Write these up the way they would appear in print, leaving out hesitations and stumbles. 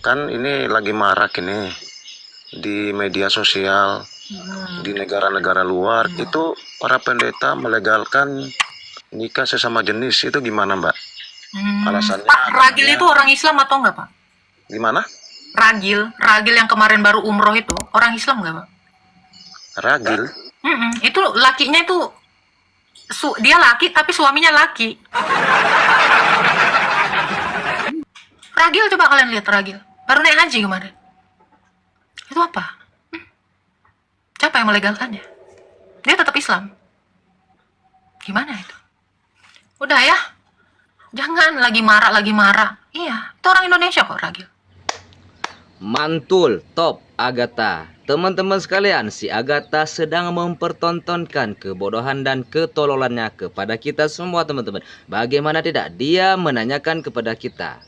Kan ini lagi marak ini di media sosial di negara-negara luar itu para pendeta melegalkan nikah sesama jenis. Itu gimana, Mbak? Alasannya Pak, Ragil katanya itu orang Islam atau enggak, Pak? gimana? Ragil yang kemarin baru umroh itu orang Islam enggak, Pak? Ragil? Itu lakinya itu dia laki tapi suaminya laki. Ragil, coba kalian lihat Ragil. Baru naik haji kemarin. Itu apa? Siapa yang melegalkannya? Dia tetap Islam. Gimana itu? Udah ya. Jangan lagi marah. Iya, itu orang Indonesia kok Ragil. Mantul, top Agatha. Teman-teman sekalian, si Agatha sedang mempertontonkan kebodohan dan ketololannya kepada kita semua teman-teman. Bagaimana tidak? Dia menanyakan kepada kita,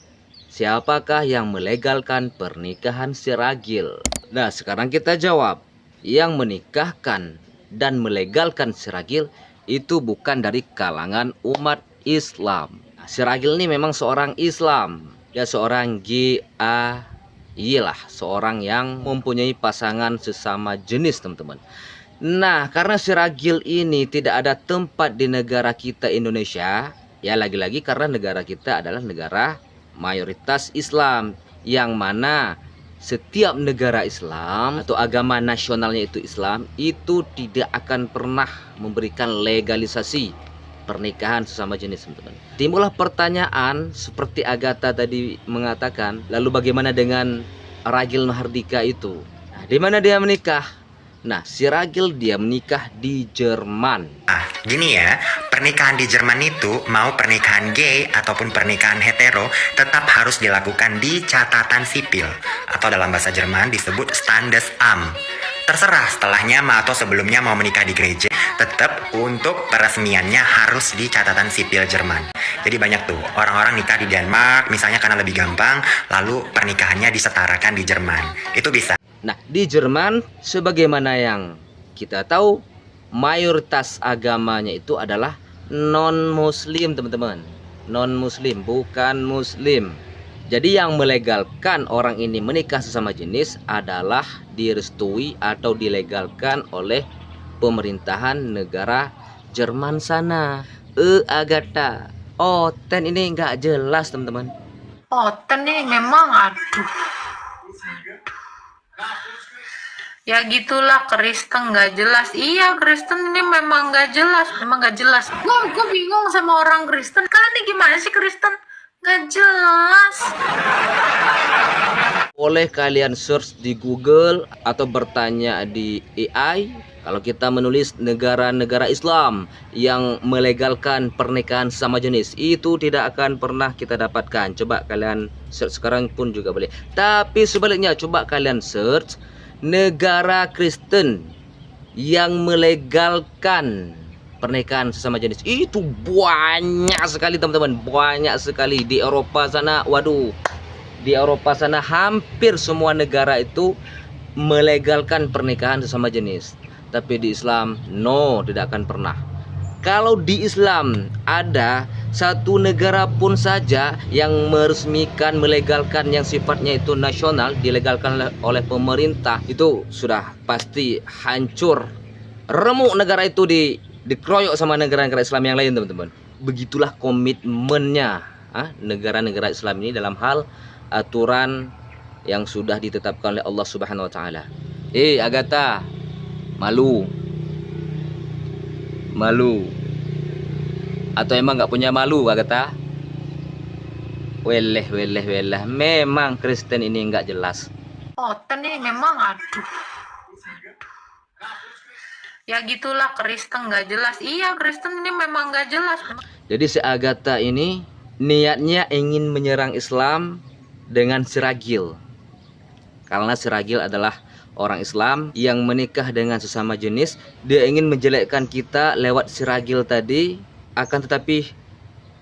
siapakah yang melegalkan pernikahan si Ragil? Nah, sekarang kita jawab. Yang menikahkan dan melegalkan si Ragil itu bukan dari kalangan umat Islam. Nah, si Ragil ini memang seorang Islam. Dia seorang lah, seorang yang mempunyai pasangan sesama jenis teman-teman. Nah, karena si Ragil ini tidak ada tempat di negara kita Indonesia, ya lagi-lagi karena negara kita adalah negara mayoritas Islam, yang mana setiap negara Islam atau agama nasionalnya itu Islam, itu tidak akan pernah memberikan legalisasi pernikahan sesama jenis teman-teman. Timbullah pertanyaan seperti Agatha tadi mengatakan, lalu bagaimana dengan Ragil Mahardika itu? Nah, di mana dia menikah? Nah, si Ragil dia menikah di Jerman. Gini ya, pernikahan di Jerman itu mau pernikahan gay ataupun pernikahan hetero tetap harus dilakukan di catatan sipil atau dalam bahasa Jerman disebut Standesamt. Terserah setelahnya atau sebelumnya mau menikah di gereja, tetap untuk peresmiannya harus di catatan sipil Jerman. Jadi banyak tuh orang-orang nikah di Denmark misalnya karena lebih gampang, lalu pernikahannya disetarakan di Jerman. Itu bisa. Nah, di Jerman sebagaimana yang kita tahu, mayoritas agamanya itu adalah non-muslim teman-teman. Non-muslim, bukan muslim. Jadi yang melegalkan orang ini menikah sesama jenis adalah direstui atau dilegalkan oleh pemerintahan negara Jerman sana. Agatha, Ten ini nggak jelas teman-teman. Ten ini memang aduh. Ya gitulah, Kristen nggak jelas. Iya, Kristen ini memang nggak jelas. Gue bingung sama orang Kristen. Kalian ini gimana sih Kristen? Nggak jelas. Boleh kalian search di Google atau bertanya di AI. Kalau kita menulis negara-negara Islam yang melegalkan pernikahan sama jenis, itu tidak akan pernah kita dapatkan. Coba kalian search sekarang pun juga boleh. Tapi sebaliknya, coba kalian search negara Kristen yang melegalkan pernikahan sesama jenis. Itu banyak sekali teman-teman, banyak sekali di Eropa sana. Waduh, di Eropa sana hampir semua negara itu melegalkan pernikahan sesama jenis. Tapi di Islam, no, tidak akan pernah. Kalau di Islam ada satu negara pun saja yang meresmikan, melegalkan yang sifatnya itu nasional, dilegalkan oleh pemerintah, itu sudah pasti hancur, remuk negara itu dikeroyok sama negara-negara Islam yang lain teman-teman. Begitulah komitmennya negara-negara Islam ini dalam hal aturan yang sudah ditetapkan oleh Allah Subhanahu wa taala. Agatha, malu atau emang nggak punya malu Agatha? Weleh, memang Kristen ini nggak jelas. Ten ini memang aduh. Ya gitulah, Kristen nggak jelas. Iya, Kristen ini memang nggak jelas. Jadi si Agatha ini niatnya ingin menyerang Islam dengan si Ragil, karena si Ragil adalah orang Islam yang menikah dengan sesama jenis. Dia ingin menjelekkan kita lewat si Ragil tadi, akan tetapi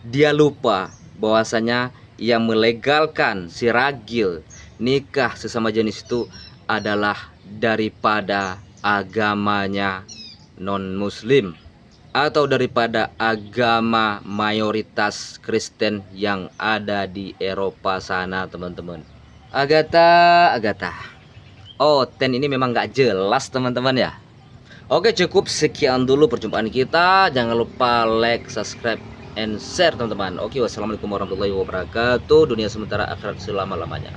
dia lupa bahwasanya yang melegalkan si Ragil nikah sesama jenis itu adalah daripada agamanya non-muslim atau daripada agama mayoritas Kristen yang ada di Eropa sana teman-teman. Agatha. Oh, Ten ini memang nggak jelas teman-teman ya. Oke, cukup sekian dulu perjumpaan kita. Jangan lupa like, subscribe, and share teman-teman. Oke, wassalamualaikum warahmatullahi wabarakatuh. Dunia sementara, akhirat selama-lamanya.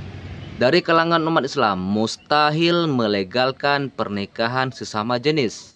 Dari kalangan umat Islam, mustahil melegalkan pernikahan sesama jenis.